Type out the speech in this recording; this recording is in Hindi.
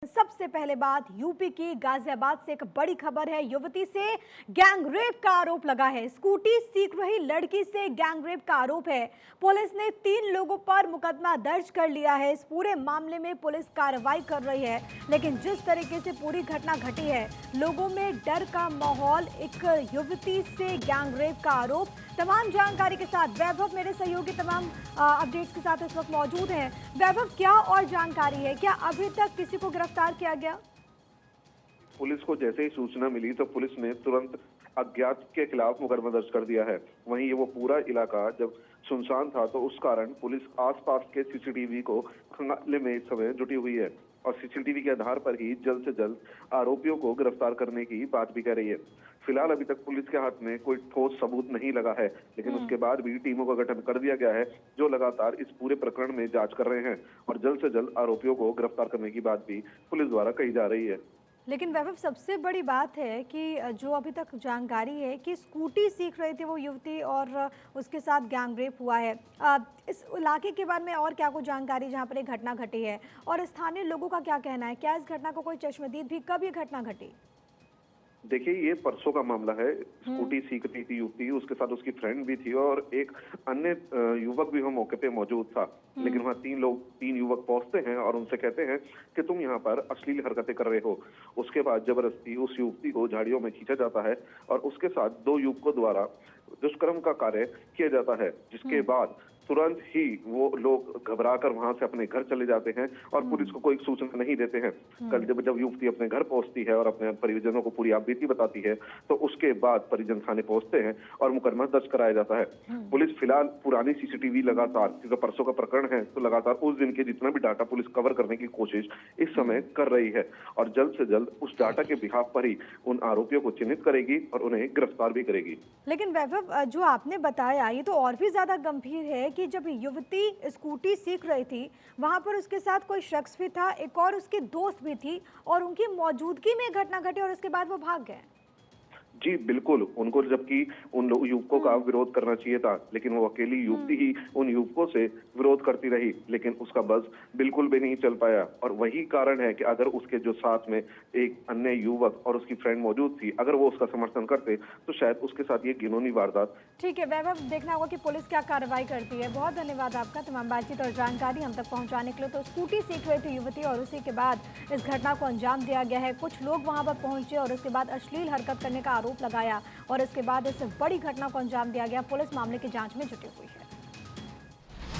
सबसे पहले बात यूपी की गाजियाबाद से एक बड़ी खबर है। युवती से गैंगरेप का आरोप लगा है। स्कूटी सीख रही लड़की से गैंगरेप का आरोप है। पुलिस ने 3 लोगों पर मुकदमा दर्ज कर लिया है। इस पूरे मामले में पुलिस कार्रवाई कर रही है, लेकिन जिस तरीके से पूरी घटना घटी है, लोगों में डर का माहौल। एक युवती से गैंगरेप का आरोप। तमाम जानकारी के साथ वैभव मेरे सहयोगी तमाम अपडेट्स के साथ इस वक्त मौजूद हैं। वैभव, क्या और जानकारी है? क्या अभी तक किसी को गिरफ्तार किया गया? पुलिस को जैसे ही सूचना मिली तो पुलिस ने तुरंत अज्ञात के खिलाफ मुकदमा दर्ज कर दिया है। वहीं ये वो पूरा इलाका जब सुनसान था तो उस कारण पुलिस आसपास के सीसीटीवी को खंगालने में इस समय जुटी हुई है और सीसीटीवी के आधार पर ही जल्द से जल्द आरोपियों को गिरफ्तार करने की बात भी कह रही है। फिलहाल अभी तक पुलिस के हाथ में कोई ठोस सबूत नहीं लगा है, लेकिन उसके बाद भी टीमों का गठन कर दिया गया है जो लगातार इस पूरे प्रकरण में जांच कर रहे हैं और जल्द से जल्द आरोपियों को गिरफ्तार करने की बात भी पुलिस द्वारा कही जा रही है। लेकिन वैभव, सबसे बड़ी बात है कि जो अभी तक जानकारी है कि स्कूटी सीख रही थी वो युवती और उसके साथ गैंगरेप हुआ है। इस इलाके के बारे में और क्या कुछ जानकारी जहां पर ये घटना घटी है, और स्थानीय लोगों का क्या कहना है? क्या इस घटना को कोई चश्मदीद भी? कब ये घटना घटी? देखिए, ये परसों का मामला है। स्कूटी सीख रही थी युवती, उसके साथ उसकी फ्रेंड भी थी और एक अन्य युवक भी वहाँ मौके पे मौजूद था। लेकिन वहाँ 3 युवक पहुंचते हैं और उनसे कहते हैं कि तुम यहाँ पर अश्लील हरकतें कर रहे हो। उसके बाद जबरदस्ती उस युवती को झाड़ियों में खींचा जाता है और उसके साथ 2 युवकों द्वारा दुष्कर्म का कार्य किया जाता है, जिसके बाद तुरंत ही वो लोग घबराकर वहां से अपने घर चले जाते हैं और पुलिस को कोई सूचना नहीं देते हैं। कल जब युवती अपने घर पहुंचती है और अपने परिजनों को पूरी आपबीती बताती है तो उसके बाद परिजन थाने पहुंचते हैं और मुकदमा दर्ज कराया जाता है। पुलिस फिलहाल पुरानी सीसीटीवी लगातार, क्योंकि परसों का प्रकरण है तो लगातार उस दिन के जितना भी डाटा पुलिस कवर करने की कोशिश इस समय कर रही है और जल्द से जल्द उस डाटा के बिहाफ पर ही उन आरोपियों को चिन्हित करेगी और उन्हें गिरफ्तार भी करेगी। लेकिन वैभव, जो आपने बताया ये तो और भी ज्यादा गंभीर है कि जब युवती स्कूटी सीख रही थी वहां पर उसके साथ कोई शख्स भी था, एक और उसकी दोस्त भी थी, और उनकी मौजूदगी में घटना घटी और उसके बाद वो भाग गए। जी बिल्कुल, उनको जबकि उन लोग युवकों का विरोध करना चाहिए था, लेकिन वो अकेली युवती ही उन युवकों से विरोध करती रही, लेकिन उसका बस बिल्कुल भी नहीं चल पाया। और वही कारण है कि अगर उसके जो साथ में एक अन्य युवक और उसकी फ्रेंड मौजूद थी, अगर वो उसका समर्थन करते तो शायद उसके साथ ये घिनौनी वारदात। ठीक है वैभव, देखना होगा कि पुलिस क्या कार्रवाई करती है। बहुत धन्यवाद आपका तमाम बातचीत और जानकारी हम तक पहुंचाने के लिए। तो स्कूटी सीख रही थी युवती और उसी के बाद इस घटना को अंजाम दिया गया है। कुछ लोग वहां पर पहुंचे और उसके बाद अश्लील हरकत करने का आरोप लगाया और इसके बाद इस बड़ी घटना को अंजाम दिया गया। पुलिस मामले की जांच में जुटी हुई है।